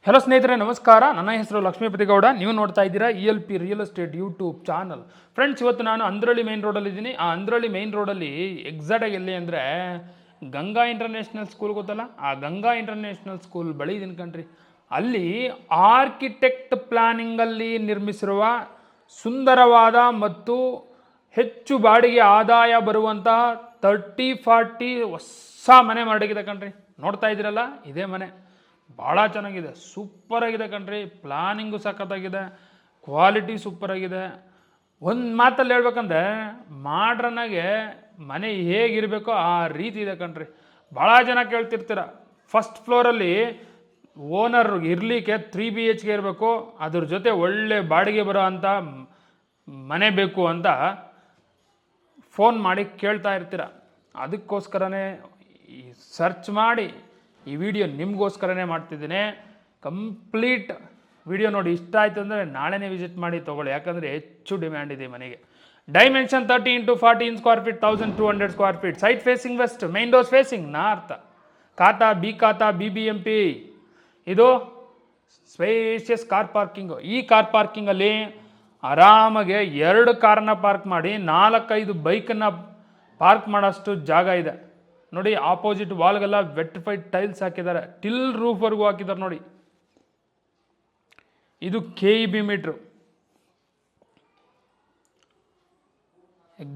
Hello ಸ್ನೇಹಿತರೆ, ನಮಸ್ಕಾರ. ನನ್ನ ಹೆಸರು ಲಕ್ಷ್ಮೀಪತಿ ಗೌಡ. ನೀವು ನೋಡ್ತಾ ಇದ್ದೀರಾ ELP real estate YouTube channel. Friends, ಇವತ್ತು ನಾನು ಅಂದ್ರಳ್ಳಿ ಮೈನ್ ರೋಡಲ್ಲಿ ಇದ್ದೀನಿ. ಆ ಅಂದ್ರಳ್ಳಿ ಮೈನ್ ರೋಡಲ್ಲಿ ಎಕ್ಸಾಕ್ಟಾಗಿ ಎಲ್ಲಿ ಅಂದರೆ ಗಂಗಾ ಇಂಟರ್ನ್ಯಾಷನಲ್ ಸ್ಕೂಲ್ ಗೊತ್ತಲ್ಲ, ಆ ಗಂಗಾ ಇಂಟರ್ನ್ಯಾಷನಲ್ ಸ್ಕೂಲ್ ಬಳಿ ಇದೀನಿ ಕಣ್ರಿ. ಅಲ್ಲಿ ಆರ್ಕಿಟೆಕ್ಟ್ ಪ್ಲಾನಿಂಗಲ್ಲಿ ನಿರ್ಮಿಸಿರುವ ಸುಂದರವಾದ ಮತ್ತು ಹೆಚ್ಚು ಬಾಡಿಗೆ ಆದಾಯ ಬರುವಂತಹ 30-40 ಹೊಸ ಮನೆ ಮಾಡಿಗಿದೆ ಕಣ್ರಿ. ನೋಡ್ತಾ ಇದ್ದೀರಲ್ಲ, ಇದೇ ಮನೆ. ಭಾಳ ಚೆನ್ನಾಗಿದೆ, ಸೂಪರಾಗಿದೆ ಕಣ್ರಿ. ಪ್ಲಾನಿಂಗು ಸಖತ್ತಾಗಿದೆ, ಕ್ವಾಲಿಟಿ ಸೂಪರಾಗಿದೆ. ಒಂದು ಮಾತಲ್ಲಿ ಹೇಳ್ಬೇಕಂದ್ರೆ ಮಾಡ್ರನ್ನಾಗೆ ಮನೆ ಹೇಗಿರಬೇಕೋ ಆ ರೀತಿ ಇದೆ ಕಣ್ರಿ. ಭಾಳ ಜನ ಕೇಳ್ತಿರ್ತೀರ, ಫಸ್ಟ್ ಫ್ಲೋರಲ್ಲಿ ಓನರ್ ಇರಲಿಕ್ಕೆ 3 BHK ಇರಬೇಕು, ಅದ್ರ ಜೊತೆ ಒಳ್ಳೆ ಬಾಡಿಗೆ ಬರೋ ಅಂಥ ಮನೆ ಬೇಕು ಅಂತ ಫೋನ್ ಮಾಡಿ ಕೇಳ್ತಾ ಇರ್ತೀರ. ಅದಕ್ಕೋಸ್ಕರನೇ ಸರ್ಚ್ ಮಾಡಿ ಈ ವಿಡಿಯೋ ನಿಮಗೋಸ್ಕರನೇ ಮಾಡ್ತಿದ್ದೀನಿ. ಕಂಪ್ಲೀಟ್ ವಿಡಿಯೋ ನೋಡಿ, ಇಷ್ಟ ಆಯಿತು ಅಂದರೆ ನಾಳೆನೇ ವಿಸಿಟ್ ಮಾಡಿ ತೊಗೊಳ್ಳಿ. ಯಾಕಂದರೆ ಹೆಚ್ಚು ಡಿಮ್ಯಾಂಡ್ ಇದೆ ಮನೆಗೆ. Dimension 30 × 40 square feet, 1200 square feet. Site facing west, main doors facing north. Khata BBMP. ಇದು ಸ್ಪೇಷಿಯಸ್ ಕಾರ್ ಪಾರ್ಕಿಂಗು. ಈ ಕಾರ್ ಪಾರ್ಕಿಂಗಲ್ಲಿ ಆರಾಮಾಗೆ 2 ಕಾರ್ನ ಪಾರ್ಕ್ ಮಾಡಿ 4-5 ಬೈಕನ್ನು ಪಾರ್ಕ್ ಮಾಡೋಷ್ಟು ಜಾಗ ಇದೆ ನೋಡಿ. ಆಪೋಸಿಟ್ ವಾಲ್ಗೆಲ್ಲ ವೆಟ್ರಿಫೈಡ್ ಟೈಲ್ಸ್ ಹಾಕಿದ್ದಾರೆ, ಟಿಲ್ ರೂಫ್ವರೆಗೂ ಹಾಕಿದ್ದಾರೆ ನೋಡಿ. ಇದು KEB metre.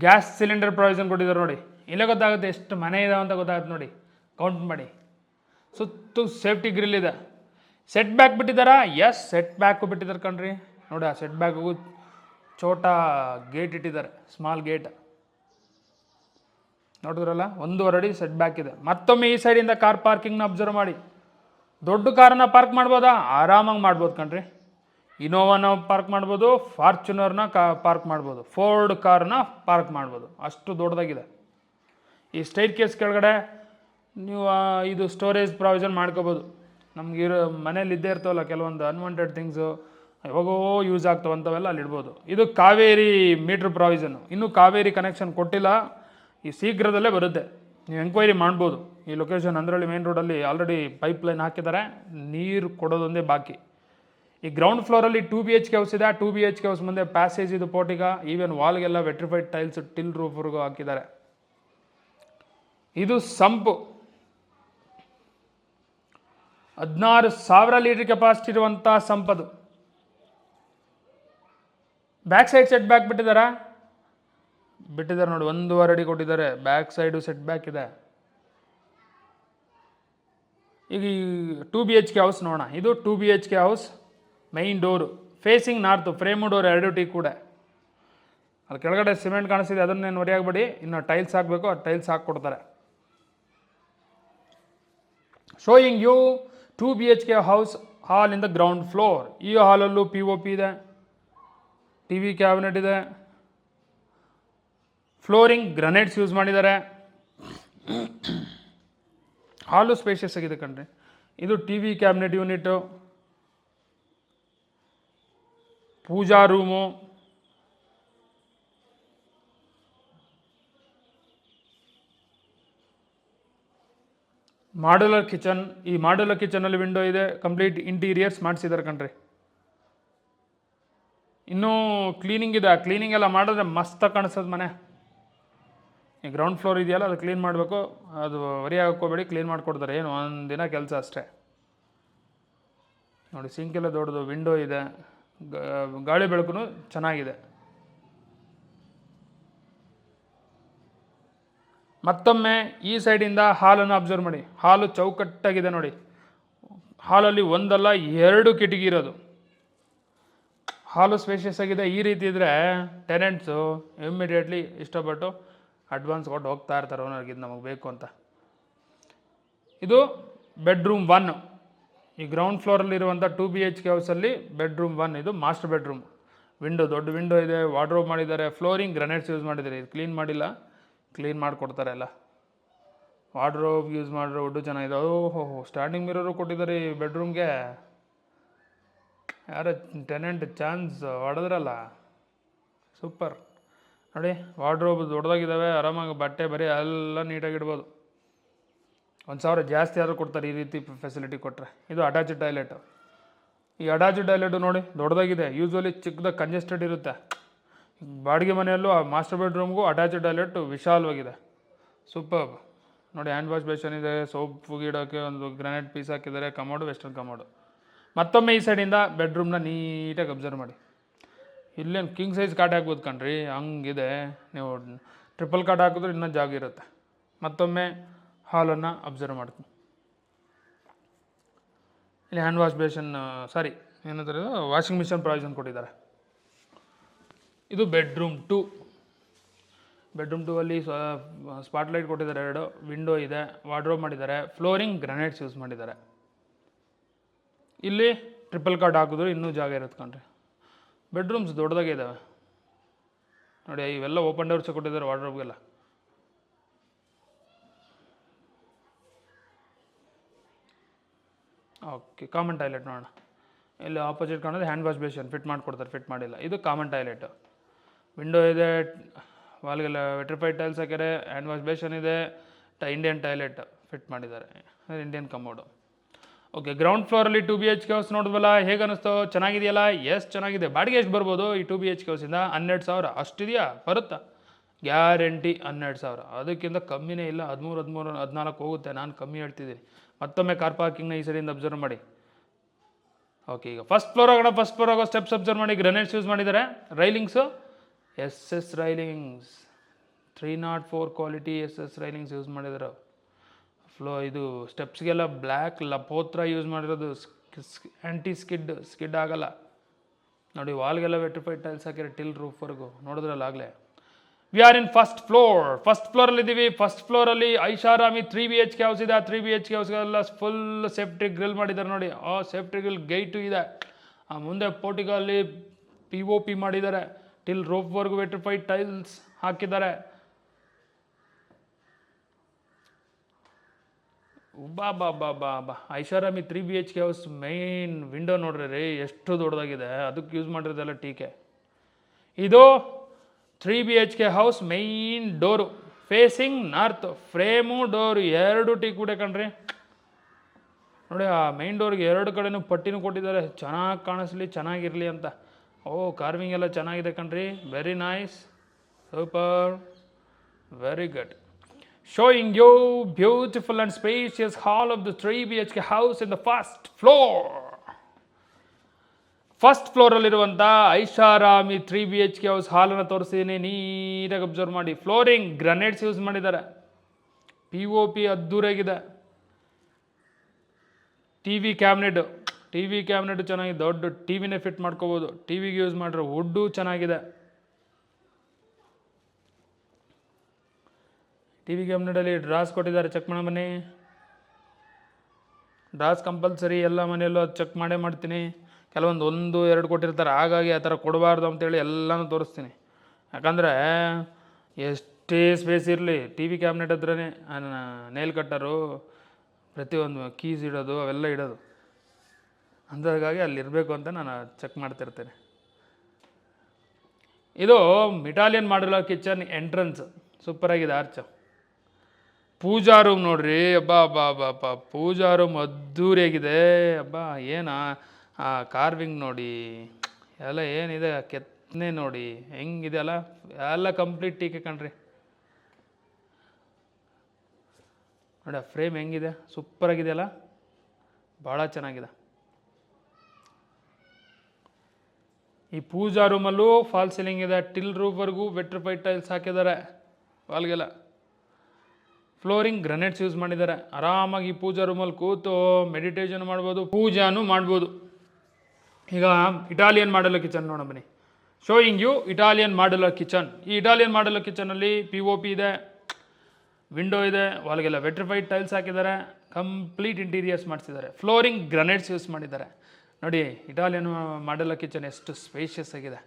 Gas cylinder provision ಕೊಟ್ಟಿದ್ದಾರೆ ನೋಡಿ. ಇಲ್ಲೇ ಗೊತ್ತಾಗುತ್ತೆ ಎಷ್ಟು ಮನೆ ಇದಾವೆ ಅಂತ ಗೊತ್ತಾಗುತ್ತೆ ನೋಡಿ, ಕೌಂಟ್ ಮಾಡಿ. ಸುತ್ತು ಸೇಫ್ಟಿ ಗ್ರಿಲ್ ಇದೆ. ಸೆಟ್ ಬ್ಯಾಕ್ ಬಿಟ್ಟಿದ್ದಾರಾ? ಎಸ್, ಸೆಟ್ ಬ್ಯಾಕು ಬಿಟ್ಟಿದ್ದಾರೆ ಕಣ್ರಿ. ನೋಡಿ, ಆ ಸೆಟ್ ಬ್ಯಾಕ್ಗೂ ಛೋಟಾ ಗೇಟ್ ಇಟ್ಟಿದ್ದಾರೆ, ಸ್ಮಾಲ್ ಗೇಟ್. ನೋಡಿದ್ರಲ್ಲ, 1.5 ಅಡಿ ಸೆಟ್ ಬ್ಯಾಕ್ ಇದೆ. ಮತ್ತೊಮ್ಮೆ ಈ ಸೈಡಿಂದ ಕಾರ್ ಪಾರ್ಕಿಂಗ್ನ ಅಬ್ಸರ್ವ್ ಮಾಡಿ. ದೊಡ್ಡ ಕಾರನ್ನ ಪಾರ್ಕ್ ಮಾಡ್ಬೋದಾ? ಆರಾಮಾಗಿ ಮಾಡ್ಬೋದು ಕಣ್ರಿ. ಇನೋವಾನ ಪಾರ್ಕ್ ಮಾಡ್ಬೋದು, ಫಾರ್ಚುನರ್ನ ಪಾರ್ಕ್ ಮಾಡ್ಬೋದು, ಫೋರ್ಡ್ ಕಾರ್ನ ಪಾರ್ಕ್ ಮಾಡ್ಬೋದು. ಅಷ್ಟು ದೊಡ್ಡದಾಗಿದೆ. ಈ ಸ್ಟೈರ್ ಕೇಸ್ ಕೆಳಗಡೆ ನೀವು ಇದು ಸ್ಟೋರೇಜ್ ಪ್ರಾವಿಷನ್ ಮಾಡ್ಕೋಬೋದು. ನಮಗಿರೋ ಮನೇಲಿ ಇದ್ದೇ ಇರ್ತಾವಲ್ಲ ಕೆಲವೊಂದು ಅನ್ವಾಂಟೆಡ್ ಥಿಂಗ್ಸು, ಯಾವಾಗೋ ಯೂಸ್ ಆಗ್ತಾವಂಥವೆಲ್ಲ ಅಲ್ಲಿ ಇಡ್ಬೋದು. ಇದು ಕಾವೇರಿ ಮೀಟ್ರ್ ಪ್ರಾವಿಷನ್ನು. ಇನ್ನೂ ಕಾವೇರಿ ಕನೆಕ್ಷನ್ ಕೊಟ್ಟಿಲ್ಲ, ಈ ಶೀಘ್ರದಲ್ಲೇ ಬರುತ್ತೆ. ನೀವು ಎಂಕ್ವೈರಿ ಮಾಡ್ಬೋದು. ಈ ಲೊಕೇಶನ್ ಅಂದ್ರಳ್ಳಿ ಮೈನ್ ರೋಡಲ್ಲಿ ಆಲ್ರೆಡಿ ಪೈಪ್ಲೈನ್ ಹಾಕಿದ್ದಾರೆ, ನೀರು ಕೊಡೋದೊಂದೇ ಬಾಕಿ. ಈ ಗ್ರೌಂಡ್ ಫ್ಲೋರಲ್ಲಿ 2 BHK ಹೌಸ್ ಇದೆ. 2 BHK ಹೌಸ್ ಮುಂದೆ ಪ್ಯಾಸೇಜ್ ಇದು ಪೋರ್ಟಿಗ. ಈವನ್ ವಾಲ್ಗೆಲ್ಲ ವೆಟ್ರಿಫೈಡ್ ಟೈಲ್ಸ್ ಟಿಲ್ ರೂಫ್ವರೆಗೂ ಹಾಕಿದ್ದಾರೆ. ಇದು ಸಂಪು. 16,000 ಲೀಟರ್ ಕೆಪಾಸಿಟಿ ಇರುವಂಥ ಸಂಪದು. ಬ್ಯಾಕ್ ಸೈಡ್ ಸೆಟ್ ಬ್ಯಾಕ್ ಬಿಟ್ಟಿದ್ದಾರೆ ನೋಡಿ, 1.5 ಅಡಿ ಕೊಟ್ಟಿದ್ದಾರೆ. ಬ್ಯಾಕ್ ಸೈಡು ಸೆಟ್ ಬ್ಯಾಕ್ ಇದೆ. ಈಗ ಈ 2 BHK ಹೌಸ್ ನೋಡೋಣ. ಇದು 2 BHK house. Main door facing north, frame door 2 tea ಕೂಡ. ಅಲ್ಲಿ ಕೆಳಗಡೆ ಸಿಮೆಂಟ್ ಕಾಣಿಸ್ತಿದೆ, ಅದನ್ನೇನು ಹೊರೆಯಾಗಬೇಡಿ. ಇನ್ನು ಟೈಲ್ಸ್ ಹಾಕಬೇಕು, ಆ ಟೈಲ್ಸ್ ಹಾಕ್ಕೊಡ್ತಾರೆ. Showing you 2 BHK house hall in the ground floor. ಈ ಹಾಲಲ್ಲೂ POP ಇದೆ, TV ಕ್ಯಾಬಿನೆಟ್ ಇದೆ, ಫ್ಲೋರಿಂಗ್ ಗ್ರನೈಟ್ಸ್ ಯೂಸ್ ಮಾಡಿದ್ದಾರೆ. ಹಾಲು ಸ್ಪೇಷಿಯಸ್ ಆಗಿದೆ ಕಣ್ರಿ. ಇದು TV cabinet unit, pooja room, modular kitchen. ಈ ಮಾಡ್ಯುಲರ್ ಕಿಚನಲ್ಲಿ ವಿಂಡೋ ಇದೆ, ಕಂಪ್ಲೀಟ್ ಇಂಟೀರಿಯರ್ಸ್ ಮಾಡಿಸಿದ್ದಾರೆ ಕಣ್ರಿ. ಇನ್ನೂ ಕ್ಲೀನಿಂಗ್ ಇದೆ. ಕ್ಲೀನಿಂಗ್ ಎಲ್ಲ ಮಾಡಿದ್ರೆ ಮಸ್ತಾಗಿ ಕಾಣಿಸ್ತದೆ ಮನೆ. ಈ ಗ್ರೌಂಡ್ ಫ್ಲೋರ್ ಇದೆಯಲ್ಲ, ಅದು ಕ್ಲೀನ್ ಮಾಡಬೇಕು. ಅದು ಹೊರಿ ಹಾಕೋಬೇಡಿ, ಕ್ಲೀನ್ ಮಾಡಿಕೊಡ್ತಾರೆ. ಏನು ಒಂದು ದಿನ ಕೆಲಸ ಅಷ್ಟೇ ನೋಡಿ. ಸಿಂಕೆಲ್ಲ ದೊಡ್ಡದು, ವಿಂಡೋ ಇದೆ, ಗಾಳಿ ಬೆಳಕು ಚೆನ್ನಾಗಿದೆ. ಮತ್ತೊಮ್ಮೆ ಈ ಸೈಡಿಂದ ಹಾಲನ್ನು ಅಬ್ಸರ್ವ್ ಮಾಡಿ. ಹಾಲು ಚೌಕಟ್ಟಾಗಿದೆ ನೋಡಿ. ಹಾಲಲ್ಲಿ 1 ಅಲ್ಲ 2 ಕಿಟಕಿ ಇರೋದು. ಹಾಲು ಸ್ಪೇಷಿಯಸ್ ಆಗಿದೆ. ಈ ರೀತಿ ಇದ್ದರೆ ಟೆನೆಂಟ್ಸು ಇಮ್ಮಿಡಿಯೇಟ್ಲಿ ಇಷ್ಟಪಟ್ಟು ಅಡ್ವಾನ್ಸ್ ಕೊಟ್ಟು ಹೋಗ್ತಾ ಇರ್ತಾರೆ ಓನರ್ಗೆ, ಇದು ನಮಗೆ ಬೇಕು ಅಂತ. ಇದು ಬೆಡ್ರೂಮ್ 1. ಈ ಗ್ರೌಂಡ್ ಫ್ಲೋರಲ್ಲಿರುವಂಥ 2 BHK ಹೌಸಲ್ಲಿ ಬೆಡ್ರೂಮ್ 1. ಇದು ಮಾಸ್ಟರ್ ಬೆಡ್ರೂಮ್. ವಿಂಡೋ, ದೊಡ್ಡ ವಿಂಡೋ ಇದೆ, ವಾರ್ಡ್ರೋಬ್ ಮಾಡಿದ್ದಾರೆ, ಫ್ಲೋರಿಂಗ್ ಗ್ರನೈಟ್ಸ್ ಯೂಸ್ ಮಾಡಿದ್ದಾರೆ. ಇದು ಕ್ಲೀನ್ ಮಾಡಿಲ್ಲ, ಕ್ಲೀನ್ ಮಾಡಿಕೊಡ್ತಾರೆ ಎಲ್ಲ. ವಾರ್ಡ್ರೋಬ್ ಯೂಸ್ ಮಾಡಿರೋ ವುಡ್ಡು ಚೆನ್ನಾಗಿದೆ. ಓಹೋ, ಸ್ಟ್ಯಾಂಡಿಂಗ್ ಮಿರರು ಕೊಟ್ಟಿದ್ದಾರೆ ಈ ಬೆಡ್ರೂಮ್ಗೆ. ಯಾರೋ ಟೆನೆಂಟ್ ಚಾನ್ಸ್ ಹೊಡೆದ್ರಲ್ಲ, ಸೂಪರ್ ನೋಡಿ. ವಾರ್ಡ್ರೋಬ್ ದೊಡ್ಡದಾಗಿದ್ದಾವೆ, ಆರಾಮಾಗಿ ಬಟ್ಟೆ ಬರೀ ಎಲ್ಲ ನೀಟಾಗಿಡ್ಬೋದು. 1,000 ಜಾಸ್ತಿ ಆದರೂ ಕೊಡ್ತಾರೆ ಈ ರೀತಿ ಫೆಸಿಲಿಟಿ ಕೊಟ್ಟರೆ. ಇದು ಅಟ್ಯಾಚ್ಡ್ ಟಾಯ್ಲೆಟು. ಈ ಅಟ್ಯಾಚ್ ಟಾಯ್ಲೆಟು ನೋಡಿ ದೊಡ್ಡದಾಗಿದೆ, ಯೂಶ್ವಲಿ ಚಿಕ್ಕದಾಗ ಕಂಜೆಸ್ಟೆಡ್ ಇರುತ್ತೆ. ಬಾಡಿಗೆ ಮನೆಯಲ್ಲೂ ಆ ಮಾಸ್ಟರ್ ಬೆಡ್ರೂಮ್ಗೂ ಅಟ್ಯಾಚ್ ಟಾಯ್ಲೆಟ್ ವಿಶಾಲವಾಗಿದೆ, ಸೂಪರ್. ನೋಡಿ ಹ್ಯಾಂಡ್ ವಾಶ್ ಬೇಷನ್ ಇದೆ, ಸೋಪ್ ಇಡೋಕ್ಕೆ ಒಂದು ಗ್ರಾನೈಟ್ ಪೀಸ್ ಹಾಕಿದ್ದಾರೆ, ಕಮೋಡು ವೆಸ್ಟರ್ನ್ ಕಮೋಡು. ಮತ್ತೊಮ್ಮೆ ಈ ಸೈಡಿಂದ ಬೆಡ್ರೂಮ್ನ ನೀಟಾಗಿ ಅಬ್ಸರ್ವ್ ಮಾಡಿ. ಇಲ್ಲೇನು ಕಿಂಗ್ ಸೈಜ್ ಕಾಟ್ ಹಾಕ್ಬೋದು ಕಣ್ರಿ, ಹಂಗಿದೆ. ನೀವು ಟ್ರಿಪಲ್ ಕಾಟ್ ಹಾಕಿದ್ರೆ ಇನ್ನೂ ಜಾಗ ಇರುತ್ತೆ. ಮತ್ತೊಮ್ಮೆ ಹಾಲನ್ನು ಅಬ್ಸರ್ವ್ ಮಾಡ್ತೀನಿ. ಇಲ್ಲಿ ಹ್ಯಾಂಡ್ ವಾಶ್ ಬೇಷನ್, ಸಾರಿ ಏನಂತಾರೆ, ವಾಷಿಂಗ್ ಮಿಷನ್ ಪ್ರಾವಿಷನ್ ಕೊಟ್ಟಿದ್ದಾರೆ. ಇದು ಬೆಡ್ರೂಮ್ 2. ಬೆಡ್ರೂಮ್ 2 ಅಲ್ಲಿ ಸ್ಪಾಟ್ಲೈಟ್ ಕೊಟ್ಟಿದ್ದಾರೆ, 2 ವಿಂಡೋ ಇದೆ, ವಾರ್ಡ್ರೋಬ್ ಮಾಡಿದ್ದಾರೆ, ಫ್ಲೋರಿಂಗ್ ಗ್ರಾನೈಟ್ಸ್ ಯೂಸ್ ಮಾಡಿದ್ದಾರೆ. ಇಲ್ಲಿ ಟ್ರಿಪಲ್ ಕಾಟ್ ಹಾಕಿದ್ರು ಇನ್ನೂ ಜಾಗ ಇರುತ್ತೆ ಕಣ್ರಿ. ಬೆಡ್ರೂಮ್ಸ್ ದೊಡ್ಡದಾಗೆ ಇದ್ದಾವೆ ನೋಡಿ, ಇವೆಲ್ಲ ಓಪನ್ ಡೋರ್ಸ್ ಕೊಟ್ಟಿದ್ದಾರೆ ವಾರ್ಡ್ರೋಬ್ಗೆಲ್ಲ. ಓಕೆ, ಕಾಮನ್ ಟಾಯ್ಲೆಟ್ ನೋಡೋಣ. ಇಲ್ಲಿ ಆಪೋಸಿಟ್ ಕಾಣೋದು ಹ್ಯಾಂಡ್ ವಾಶ್ ಬೇಷನ್ ಫಿಟ್ ಮಾಡಿಕೊಡ್ತಾರೆ, ಫಿಟ್ ಮಾಡಿಲ್ಲ. ಇದು ಕಾಮನ್ ಟಾಯ್ಲೆಟ್, ವಿಂಡೋ ಇದೆ, ವಾಲ್ಗೆಲ್ಲ ವೆಟ್ರಿಫೈಡ್ ಟೈಲ್ಸ್ ಹಾಕ್ಯಾರೆ, ಹ್ಯಾಂಡ್ ವಾಶ್ ಬೇಷನ್ ಇದೆ, ಇಂಡಿಯನ್ ಟಾಯ್ಲೆಟ್ ಫಿಟ್ ಮಾಡಿದ್ದಾರೆ, ಇಂಡಿಯನ್ ಕಮೋಡು. ಓಕೆ, ಗ್ರೌಂಡ್ ಫ್ಲೋರಲ್ಲಿ 2 BHK ಹೌಸ್ ನೋಡಿದ್ವಲ್ಲ, ಹೇಗೆ ಅನ್ನಿಸ್ತು? ಚೆನ್ನಾಗಿದೆಯಲ್ಲ? ಎಸ್ ಚೆನ್ನಾಗಿದೆ. ಬಾಡಿಗೆ ಎಷ್ಟು ಬರ್ಬೋದು ಈ 2 BHK ಹೌಸಿಂದ? 12,000 ಅಷ್ಟಿದೆಯಾ? ಬರುತ್ತಾ? ಗ್ಯಾರಂಟಿ 12,000, ಅದಕ್ಕಿಂತ ಕಮ್ಮಿನೇ ಇಲ್ಲ. 13, 13, 14 ಹೋಗುತ್ತೆ. ನಾನು ಕಮ್ಮಿ ಹೇಳ್ತಿದ್ದೀನಿ. ಮತ್ತೊಮ್ಮೆ ಕಾರ್ ಪಾರ್ಕಿಂಗ್ನ ಈ ಸೈಡಿಂದ ಅಬ್ಸರ್ವ್ ಮಾಡಿ. ಓಕೆ, ಈಗ ಫಸ್ಟ್ ಫ್ಲೋರ್ ಆಗೋಣ. ಫಸ್ಟ್ ಫ್ಲೋರ್ ಆಗೋ ಸ್ಟೆಪ್ಸ್ ಅಬ್ಸರ್ವ್ ಮಾಡಿ. ಗ್ರೆನೇಡ್ಸ್ ಯೂಸ್ ಮಾಡಿದ್ದಾರೆ, railings SS railings, 304 quality SS railings use ಮಾಡಿದ್ದಾರೆ. ಇದು ಸ್ಟೆಪ್ಸ್ಗೆಲ್ಲ ಬ್ಲ್ಯಾಕ್ ಲಪೋತ್ರ ಯೂಸ್ ಮಾಡಿರೋದು, ಆ್ಯಂಟಿ ಸ್ಕಿಡ್ ಆಗಲ್ಲ ನೋಡಿ. ವಾಲ್ಗೆಲ್ಲ ವೆಟ್ರಿಫೈಡ್ ಟೈಲ್ಸ್ ಹಾಕಿರೋ ಟಿಲ್ ರೂಫ್ವರೆಗೂ ನೋಡಿದ್ರಲ್ಲ ಆಗಲೇ. We are in first floor. First ಫ್ಲೋರಲ್ಲಿದ್ದೀವಿ. ಫಸ್ಟ್ ಫ್ಲೋರಲ್ಲಿ ಐಷಾರಾಮಿ 3 BHK ಹೌಸ್ ಇದೆ. 3 BHK ಹೌಸ್ಗೆಲ್ಲ ಫುಲ್ ಸೇಫ್ಟಿ ಗ್ರಿಲ್ ಮಾಡಿದ್ದಾರೆ ನೋಡಿ. ಆ ಸೇಫ್ಟಿ ಗ್ರಿಲ್ ಗೇಟು ಇದೆ. ಆ ಮುಂದೆ ಪೋರ್ಟಿಗಲ್ಲಿ POP ಮಾಡಿದ್ದಾರೆ, ಟಿಲ್ ರೂಫ್ವರೆಗೂ ವೆಟ್ರಿಫೈಡ್ ಟೈಲ್ಸ್ ಹಾಕಿದ್ದಾರೆ. ಬಾ ಐಷಾರಾಮಿ 3 BHK ಹೌಸ್ ಮೈನ್ ವಿಂಡೋ ನೋಡ್ರಿ ರೀ, ಎಷ್ಟು ದೊಡ್ಡದಾಗಿದೆ. ಅದಕ್ಕೆ ಯೂಸ್ ಮಾಡಿರೋದೆಲ್ಲ ಟೀಕೆ. ಇದು 3 BHK house main door facing north, frame door 2 teak ಕಣ್ರಿ ನೋಡಿ. ಆ ಮೈನ್ ಡೋರ್ಗೆ 2 ಕಡೆನೂ ಪಟ್ಟಿನೂ ಕೊಟ್ಟಿದ್ದಾರೆ, ಚೆನ್ನಾಗಿ ಕಾಣಿಸ್ಲಿ, ಚೆನ್ನಾಗಿರಲಿ ಅಂತ. ಓ, ಕಾರ್ವಿಂಗ್ ಎಲ್ಲ ಚೆನ್ನಾಗಿದೆ ಕಣ್ರಿ, very nice, super, very good. Showing you beautiful and spacious hall of the 3 BHK house in the first floor. First ಫ್ಲೋರಲ್ಲಿರುವಂಥ ಐಷಾರಾಮಿ 3 BHK ಹೌಸ್ ಹಾಲನ್ನು ತೋರಿಸ್ತೀನಿ, ನೀಟಾಗಿ ಅಬ್ಸರ್ವ್ ಮಾಡಿ. ಫ್ಲೋರಿಂಗ್ ಗ್ರಾನೈಟ್ಸ್ ಯೂಸ್ ಮಾಡಿದ್ದಾರೆ, POP ಅದ್ದೂರಾಗಿದೆ. TV ಕ್ಯಾಬಿನೆಟ್ ಚೆನ್ನಾಗಿದೆ, ದೊಡ್ಡ TVನೇ ಫಿಟ್ ಮಾಡ್ಕೋಬೋದು. TVಗೆ ಯೂಸ್ ಮಾಡಿರೋ ವುಡ್ಡು ಚೆನ್ನಾಗಿದೆ. TV ಕ್ಯಾಬಿನೆಟಲ್ಲಿ ಡ್ರಾಸ್ ಕೊಟ್ಟಿದ್ದಾರೆ, ಚೆಕ್ ಮಾಡೋ ಬನ್ನಿ. ಡ್ರಾಸ್ ಕಂಪಲ್ಸರಿ, ಎಲ್ಲ ಮನೆಯಲ್ಲೂ ಅದು ಚೆಕ್ ಮಾಡೇ ಮಾಡ್ತೀನಿ. ಕೆಲವೊಂದು 1, 2 ಕೊಟ್ಟಿರ್ತಾರೆ, ಹಾಗಾಗಿ ಆ ಥರ ಕೊಡಬಾರ್ದು ಅಂತೇಳಿ ಎಲ್ಲನೂ ತೋರಿಸ್ತೀನಿ. ಯಾಕಂದರೆ ಎಷ್ಟೇ ಸ್ಪೇಸ್ ಇರಲಿ, TV ಕ್ಯಾಬಿನೆಟ್ ಹತ್ರನೇ ನೇಲ್ ಕಟ್ಟರು, ಪ್ರತಿಯೊಂದು ಕೀಸ್ ಇಡೋದು ಅವೆಲ್ಲ ಇಡೋದು. ಅಂಥದ್ಗಾಗಿ ಅಲ್ಲಿರಬೇಕು ಅಂತ ನಾನು ಚೆಕ್ ಮಾಡ್ತಿರ್ತೇನೆ. ಇದು ಇಟಾಲಿಯನ್ ಮಾಡಿರೋ ಕಿಚನ್ ಎಂಟ್ರೆನ್ಸ್, ಸೂಪರಾಗಿದೆ. ಆರ್ಚ್ ಪೂಜಾ ರೂಮ್ ನೋಡ್ರಿ, ಅಬ್ಬಾ ಪೂಜಾ ರೂಮ್ ಅದ್ದೂರಿಯಾಗಿದೆ. ಅಬ್ಬಾ ಏನು ಆ ಕಾರ್ವಿಂಗ್ ನೋಡಿ, ಎಲ್ಲ ಏನಿದೆ, ಕೆತ್ತನೆ ನೋಡಿ ಹೆಂಗಿದೆ ಅಲ್ಲ, ಎಲ್ಲ ಕಂಪ್ಲೀಟ್ ಟೀಕೆ ಕಣ್ರಿ ನೋಡಿ. ಆ ಫ್ರೇಮ್ ಹೆಂಗಿದೆ, ಸೂಪರಾಗಿದೆಯಲ್ಲ, ಭಾಳ ಚೆನ್ನಾಗಿದೆ. ಈ ಪೂಜಾ ರೂಮಲ್ಲೂ ಫಾಲ್ ಸೀಲಿಂಗ್ ಇದೆ, ಟಿಲ್ ರೂಫ್ವರೆಗೂ ವೆಟ್ರಿಫೈಡ್ ಟೈಲ್ಸ್ ಹಾಕಿದ್ದಾರೆ ವಾಲ್ಗೆಲ್ಲ. ಫ್ಲೋರಿಂಗ್ ಗ್ರಾನೈಟ್ಸ್ ಯೂಸ್ ಮಾಡಿದ್ದಾರೆ. ಆರಾಮಾಗಿ ಪೂಜಾ ರೂಮಲ್ಲಿ ಕೂತು ಮೆಡಿಟೇಷನ್ ಮಾಡ್ಬೋದು, ಪೂಜಾನು ಮಾಡ್ಬೋದು. ಈಗ ಇಟಾಲಿಯನ್ ಮಾಡಲರ್ ಕಿಚನ್ ನೋಡೋಣ ಬನ್ನಿ. Showing you Italian modular kitchen. ಈ ಇಟಾಲಿಯನ್ ಮಾಡಲರ್ ಕಿಚನಲ್ಲಿ POP ಇದೆ, ವಿಂಡೋ ಇದೆ, ವಾಲ್ಗೆಲ್ಲ ವೆಟ್ರಿಫೈಡ್ ಟೈಲ್ಸ್ ಹಾಕಿದ್ದಾರೆ, ಕಂಪ್ಲೀಟ್ ಇಂಟೀರಿಯರ್ಸ್ ಮಾಡಿಸಿದ್ದಾರೆ. ಫ್ಲೋರಿಂಗ್ ಗ್ರಾನೈಟ್ಸ್ ಯೂಸ್ ಮಾಡಿದ್ದಾರೆ ನೋಡಿ. ಇಟಾಲಿಯನ್ ಮಾಡಲರ್ ಕಿಚನ್ ಎಷ್ಟು ಸ್ಪೇಷಿಯಸ್ ಆಗಿದೆ.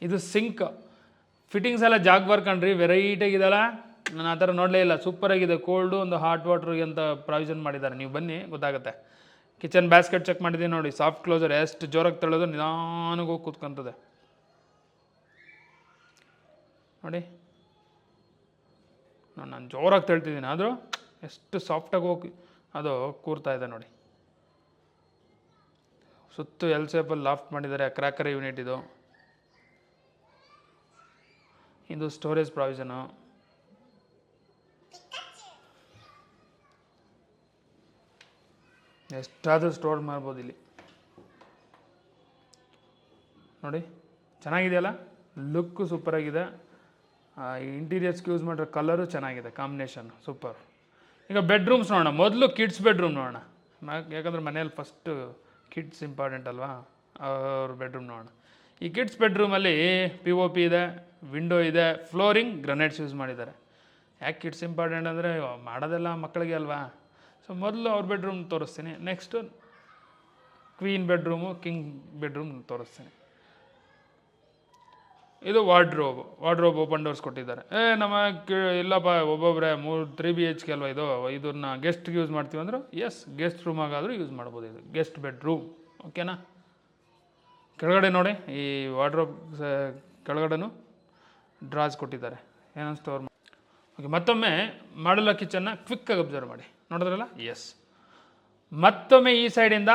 ಇದು ಸಿಂಕ್ ಫಿಟ್ಟಿಂಗ್ಸ್ ಎಲ್ಲ ಜಾಗ್ವಾರ್ ಕಣ್ರಿ, ವೆರೈಟಿ ಆಗಿದೆಲ್ಲ. ನಾನು ಆ ಥರ ನೋಡಲೇ ಇಲ್ಲ, ಸೂಪರಾಗಿದೆ. ಕೋಲ್ಡು ಒಂದು ಹಾಟ್ ವಾಟ್ರಿಗೆ ಅಂತ ಪ್ರಾವಿಷನ್ ಮಾಡಿದ್ದಾರೆ, ನೀವು ಬನ್ನಿ ಗೊತ್ತಾಗುತ್ತೆ. ಕಿಚನ್ ಬ್ಯಾಸ್ಕೆಟ್ ಚೆಕ್ ಮಾಡಿದ್ದೀನಿ ನೋಡಿ, ಸಾಫ್ಟ್ ಕ್ಲೋಸರ್ ಎಷ್ಟು ಜೋರಾಗಿ ತಳ್ಳೋದು, ನಿಧಾನಕ್ಕೆ ಹೋಗಿ ಕೂತ್ಕೊಂತದೆ ನೋಡಿ. ನಾನು ಜೋರಾಗಿ ತಳ್ತಿದ್ದೀನಿ, ಆದರೂ ಎಷ್ಟು ಸಾಫ್ಟಾಗಿ ಹೋಗಿ ಅದು ಕೂರ್ತಾ ಇದೆ ನೋಡಿ. ಸುತ್ತು ಎಲ್ ಶೇಪಲ್ಲಿ ಲಾಫ್ಟ್ ಮಾಡಿದ್ದಾರೆ. ಕ್ರ್ಯಾಕರ್ ಯೂನಿಟ್ ಇದು. ಇದು ಸ್ಟೋರೇಜ್ ಪ್ರಾವಿಷನು. ಎಷ್ಟಾದರೂ ಸ್ಟೋರ್ ಮಾಡ್ಬೋದು ಇಲ್ಲಿ ನೋಡಿ. ಚೆನ್ನಾಗಿದೆಯಲ್ಲ, ಲುಕ್ಕು ಸೂಪರಾಗಿದೆ. ಇಂಟೀರಿಯರ್ಸ್ಗೆ ಯೂಸ್ ಮಾಡಿರೋ ಕಲರು ಚೆನ್ನಾಗಿದೆ, ಕಾಂಬಿನೇಷನ್ ಸೂಪರ್. ಈಗ ಬೆಡ್ರೂಮ್ಸ್ ನೋಡೋಣ. ಮೊದಲು ಕಿಡ್ಸ್ ಬೆಡ್ರೂಮ್ ನೋಡೋಣ, ಯಾಕಂದರೆ ಮನೇಲಿ ಫಸ್ಟು ಕಿಡ್ಸ್ ಇಂಪಾರ್ಟೆಂಟ್ ಅಲ್ವಾ, ಅವ್ರ ಬೆಡ್ರೂಮ್ ನೋಡೋಣ. ಈ ಕಿಡ್ಸ್ ಬೆಡ್ರೂಮಲ್ಲಿ POP ಇದೆ, ವಿಂಡೋ ಇದೆ, ಫ್ಲೋರಿಂಗ್ ಗ್ರನೈಟ್ಸ್ ಯೂಸ್ ಮಾಡಿದ್ದಾರೆ. ಯಾಕೆ ಕಿಡ್ಸ್ ಇಂಪಾರ್ಟೆಂಟ್ ಅಂದರೆ ಮಾಡೋದೆಲ್ಲ ಮಕ್ಕಳಿಗೆ ಅಲ್ವಾ. ಸೊ ಮೊದಲು ಅವ್ರ ಬೆಡ್ರೂಮ್ ತೋರಿಸ್ತೀನಿ, next queen bedroom, king bedroom ತೋರಿಸ್ತೀನಿ. ಇದು ವಾರ್ಡ್ರೋಬ್ ಓಪನ್ ಡೋರ್ಸ್ ಕೊಟ್ಟಿದ್ದಾರೆ. ನಮ್ಮ ಇಲ್ಲಪ್ಪ ಒಬ್ಬೊಬ್ಬರೇ 3 BHK ಅಲ್ವಾ ಇದು, ಇದನ್ನು ಗೆಸ್ಟ್ಗೆ ಯೂಸ್ ಮಾಡ್ತೀವಿ ಅಂದ್ರೆ ಎಸ್, ಗೆಸ್ಟ್ ರೂಮಾಗಾದರೂ ಯೂಸ್ ಮಾಡ್ಬೋದು. ಇದು ಗೆಸ್ಟ್ ಬೆಡ್ರೂಮ್, ಓಕೆನಾ. ಕೆಳಗಡೆ ನೋಡಿ, ಈ ವಾರ್ಡ್ರೋಬ್ ಕೆಳಗಡೆನೂ ಡ್ರಾಸ್ ಕೊಟ್ಟಿದ್ದಾರೆ, ಏನೋ ಸ್ಟೋರ್ ಮಾಡಿ. ಓಕೆ, ಮತ್ತೊಮ್ಮೆ ಮಾಡ್ಯುಲರ್ ಕಿಚನ್ನ ಕ್ವಿಕ್ಕಾಗಿ ಅಬ್ಸರ್ವ್ ಮಾಡಿ, ನೋಡಿದ್ರಲ್ಲ. ಎಸ್, ಮತ್ತೊಮ್ಮೆ ಈ ಸೈಡಿಂದ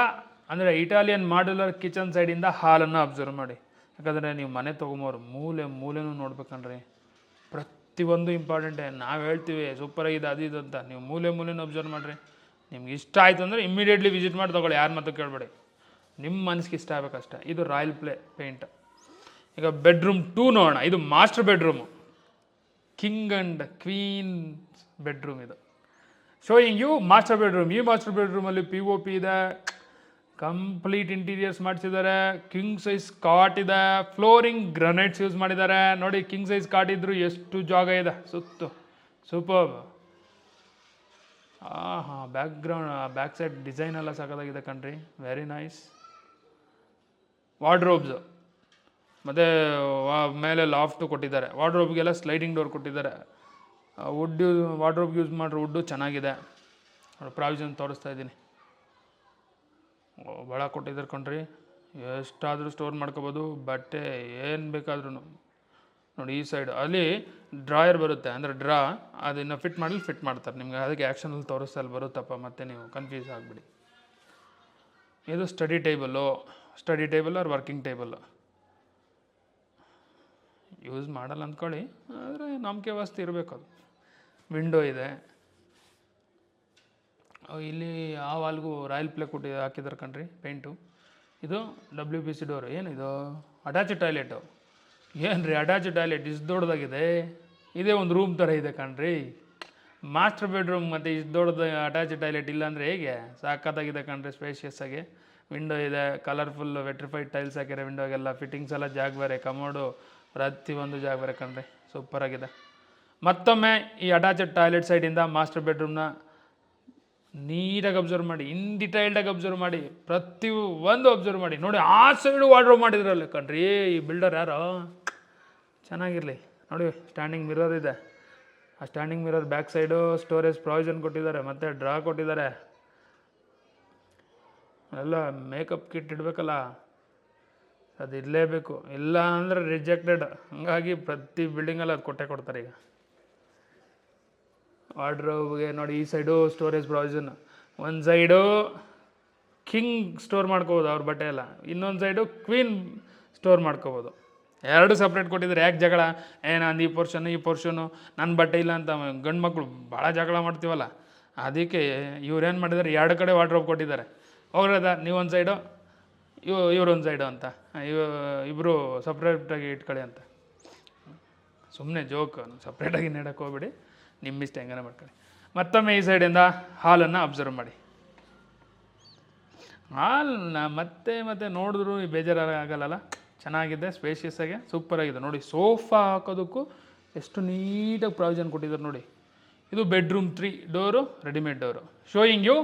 ಅಂದರೆ ಇಟಾಲಿಯನ್ ಮಾಡ್ಯುಲರ್ ಕಿಚನ್ ಸೈಡಿಂದ ಹಾಲನ್ನು ಅಬ್ಸರ್ವ್ ಮಾಡಿ. ಯಾಕಂದರೆ ನೀವು ಮನೆ ತೊಗೊಂಬೋರು ಮೂಲೆನೂ ನೋಡ್ಬೇಕಂಡ್ರಿ, ಪ್ರತಿಯೊಂದು ಇಂಪಾರ್ಟೆಂಟೇ. ನಾವು ಹೇಳ್ತೀವಿ ಸೂಪರಾಗಿದೆ ಅದು ಇದು ಅಂತ, ನೀವು ಮೂಲೆನೂ ಅಬ್ಸರ್ವ್ ಮಾಡಿರಿ. ನಿಮ್ಗೆ ಇಷ್ಟ ಆಯಿತು ಅಂದರೆ ಇಮ್ಮಿಡಿಯೇಟ್ಲಿ ವಿಸಿಟ್ ಮಾಡಿ ತೊಗೊಳ್ಳಿ, ಯಾರು ಮಾತು ಕೇಳಬೇಡಿ, ನಿಮ್ಮ ಮನಸ್ಸಿಗೆ ಇಷ್ಟ ಆಗಬೇಕಷ್ಟೆ. ಇದು ರಾಯಲ್ ಪೇಂಟ್. ಈಗ ಬೆಡ್ರೂಮ್ 2 ನೋಡೋಣ. ಇದು master bedroom, king and queen bedroom. ಇದು ಶೋಯಿಂಗ್ ಯು ಮಾಸ್ಟರ್ ಬೆಡ್ರೂಮ್. ಈ ಮಾಸ್ಟರ್ ಬೆಡ್ರೂಮಲ್ಲಿ POP ಇದೆ, ಕಂಪ್ಲೀಟ್ ಇಂಟೀರಿಯರ್ಸ್ ಮಾಡಿಸಿದ್ದಾರೆ, ಕಿಂಗ್ ಸೈಜ್ ಕಾಟ್ ಇದೆ, ಫ್ಲೋರಿಂಗ್ ಗ್ರನೈಟ್ಸ್ ಯೂಸ್ ಮಾಡಿದ್ದಾರೆ. ನೋಡಿ, ಕಿಂಗ್ ಸೈಜ್ ಕಾಟ್ ಇದ್ದರೂ ಎಷ್ಟು ಜಾಗ ಇದೆ ಸುತ್ತು, ಸೂಪರ್. ಹಾಂ, ಬ್ಯಾಕ್ ಸೈಡ್ ಡಿಸೈನ್ ಎಲ್ಲ ಸಖತ್ತಾಗಿದೆ ಕಣ್ರಿ, ವೆರಿ ನೈಸ್. ವಾರ್ಡ್ರೋಬ್ಸು ಮತ್ತು ಮೇಲೆ ಲಾಫ್ಟು ಕೊಟ್ಟಿದ್ದಾರೆ. ವಾರ್ಡ್ರೋಬ್ಗೆಲ್ಲ ಸ್ಲೈಡಿಂಗ್ ಡೋರ್ ಕೊಟ್ಟಿದ್ದಾರೆ. ವಾರ್ಡ್ರೋಬ್ಗೆ ಯೂಸ್ ಮಾಡಿರೋ ವುಡ್ಡು ಚೆನ್ನಾಗಿದೆ. ಪ್ರಾವಿಷನ್ ತೋರಿಸ್ತಾ ಇದ್ದೀನಿ, ಭಾಳ ಕೊಟ್ಟಿದ್ದಾರೆ ಕಣ್ರಿ. ಎಷ್ಟಾದರೂ ಸ್ಟೋರ್ ಮಾಡ್ಕೋಬೋದು, ಬಟ್ಟೆ ಏನು ಬೇಕಾದ್ರೂ. ನೋಡಿ, ಈ ಸೈಡ್ ಅಲ್ಲಿ ಡ್ರಾಯರ್ ಬರುತ್ತೆ, ಅಂದರೆ ಅದನ್ನು ಫಿಟ್ ಮಾಡ್ತಾರೆ ನಿಮ್ಗೆ. ಅದಕ್ಕೆ ಆ್ಯಕ್ಷನಲ್ಲಿ ತೋರಿಸ್ತಲ್ಲಿ ಬರುತ್ತಪ್ಪ, ಮತ್ತೆ ನೀವು ಕನ್ಫ್ಯೂಸ್ ಆಗಿಬಿಡಿ. ಇದು study table or working table. Use ಮಾಡಲ್ಲ ಅಂದ್ಕೊಳ್ಳಿ, ಆದರೆ ನಂಬಿಕೆ ವಾಸ್ತು ಇರಬೇಕು ಅದು. ವಿಂಡೋ ಇದೆ, ಇಲ್ಲಿ ಆ ವಾಲ್ಗೂ ರಾಯಲ್ ಪ್ಲೇ ಹಾಕಿದ್ದಾರೆ ಕಣ್ರಿ ಪೇಂಟು. ಇದು WPC ಡೋರು. ಏನಿದು ಅಟ್ಯಾಚ್ ಟಾಯ್ಲೆಟು. ಏನು ರೀ ಅಟ್ಯಾಚ್ ಟಾಯ್ಲೆಟ್ ಇಷ್ಟು ದೊಡ್ಡದಾಗಿದೆ, ಇದೇ ಒಂದು ರೂಮ್ ಥರ ಇದೆ ಕಣ್ರಿ. ಮಾಸ್ಟರ್ ಬೆಡ್ರೂಮ್ ಮತ್ತು ಇಷ್ಟು ದೊಡ್ಡದು ಅಟ್ಯಾಚ್ ಟಾಯ್ಲೆಟ್ ಇಲ್ಲ ಅಂದರೆ ಹೇಗೆ? ಸಾಕತ್ತಾಗಿದೆ ಕಣ್ರಿ, ಸ್ಪೇಷಿಯಸ್ ಆಗಿ. ವಿಂಡೋ ಇದೆ, ಕಲರ್ಫುಲ್ ವೆಟ್ರಿಫೈಡ್ ಟೈಲ್ಸ್ ಹಾಕಿರೋ ವಿಂಡೋಗೆಲ್ಲ. ಫಿಟ್ಟಿಂಗ್ಸ್ ಎಲ್ಲ ಜಾಗ ಬೇರೆ, ಕಮೋಡು ಪ್ರತಿಯೊಂದು ಜಾಗ ಬೇರೆ ಕಣ್ರಿ, ಸೂಪರಾಗಿದೆ. ಮತ್ತೊಮ್ಮೆ ಈ ಅಟ್ಯಾಚಡ್ ಟಾಯ್ಲೆಟ್ ಸೈಡಿಂದ ಮಾಸ್ಟರ್ ಬೆಡ್ರೂಮ್ನ ನೀಟಾಗಿ ಅಬ್ಸರ್ವ್ ಮಾಡಿ, ಇನ್ ಡಿಟೈಲ್ಡಾಗಿ ಅಬ್ಸರ್ವ್ ಮಾಡಿ, ಪ್ರತಿಯೊಂದು ಅಬ್ಸರ್ವ್ ಮಾಡಿ. ನೋಡಿ, ಆ ಸೈಡು ವಾರ್ಡ್ರೋಬ್ ಮಾಡಿದ್ರಲ್ಲ ಕಣ್ರಿ ಈ ಬಿಲ್ಡರ್ ಯಾರೋ, ಚೆನ್ನಾಗಿರಲಿ. ನೋಡಿ, ಸ್ಟ್ಯಾಂಡಿಂಗ್ ಮಿರರ್ ಇದೆ. ಆ standing mirror back side storage provision ಕೊಟ್ಟಿದ್ದಾರೆ, ಮತ್ತು ಡ್ರಾ ಕೊಟ್ಟಿದ್ದಾರೆ. ಎಲ್ಲ ಮೇಕಪ್ ಕಿಟ್ ಇಡಬೇಕಲ್ಲ, ಅದು ಇರಲೇಬೇಕು, ಇಲ್ಲ ಅಂದರೆ ರಿಜೆಕ್ಟೆಡ್. ಹಂಗಾಗಿ ಪ್ರತಿ ಬಿಲ್ಡಿಂಗಲ್ಲಿ ಅದು ಕೊಡ್ತಾರೆ ಈಗ. ವಾರ್ಡ್ರೋಬ್ಗೆ ನೋಡಿ, ಈ ಸೈಡು ಸ್ಟೋರೇಜ್ ಪ್ರಾವಿಷನ್. ಒಂದು ಸೈಡು ಕಿಂಗ್ ಸ್ಟೋರ್ ಮಾಡ್ಕೋಬೋದು ಅವ್ರ ಬಟ್ಟೆ ಎಲ್ಲ, ಇನ್ನೊಂದು ಸೈಡು ಕ್ವೀನ್ ಸ್ಟೋರ್ ಮಾಡ್ಕೋಬೋದು. ಎರಡು ಸಪ್ರೇಟ್ ಕೊಟ್ಟಿದ್ದಾರೆ. ಯಾಕೆ ಜಗಳ? ನಂದು ಈ ಪೋರ್ಷನ್ನು ನನ್ನ ಬಟ್ಟೆ ಇಲ್ಲ ಅಂತ ಗಂಡು ಮಕ್ಕಳು ಭಾಳ ಜಗಳ ಮಾಡ್ತೀವಲ್ಲ, ಅದಕ್ಕೆ ಇವ್ರೇನು ಮಾಡಿದ್ದಾರೆ, ಎರಡು ಕಡೆ ವಾರ್ಡ್ರೋಬ್ ಕೊಟ್ಟಿದ್ದಾರೆ. ಹೋಗ್ರದ ನೀವೊಂದು ಸೈಡು, ಇವ್ರೊಂದು ಸೈಡು ಅಂತ, ಇಬ್ಬರು ಸಪ್ರೇಟಾಗಿ ಇಟ್ಕೊಳ್ಳಿ ಅಂತ. ಸುಮ್ಮನೆ ಜೋಕ್, ಸಪ್ರೇಟಾಗಿ ನೆಡಕ್ಕೆ ಹೋಗ್ಬಿಡಿ, ನಿಮ್ಮ ಇಷ್ಟ ಹೆಂಗಾರ ಮಾಡ್ಕೊಳ್ಳಿ. ಮತ್ತೊಮ್ಮೆ ಈ ಸೈಡಿಂದ ಹಾಲನ್ನು ಅಬ್ಸರ್ವ್ ಮಾಡಿ. ಹಾಲನ್ನ ಮತ್ತೆ ನೋಡಿದ್ರು ಬೇಜಾರಾಗಲ್ಲ, ಚೆನ್ನಾಗಿದೆ, ಸ್ಪೇಷಿಯಸ್ ಆಗಿ ಸೂಪರಾಗಿದೆ. ನೋಡಿ, ಸೋಫಾ ಹಾಕೋದಕ್ಕೂ ಎಷ್ಟು ನೀಟಾಗಿ ಪ್ರಾವಿಷನ್ ಕೊಟ್ಟಿದ್ದಾರೆ ನೋಡಿ. ಇದು bedroom 3 door, readymade door. Showing you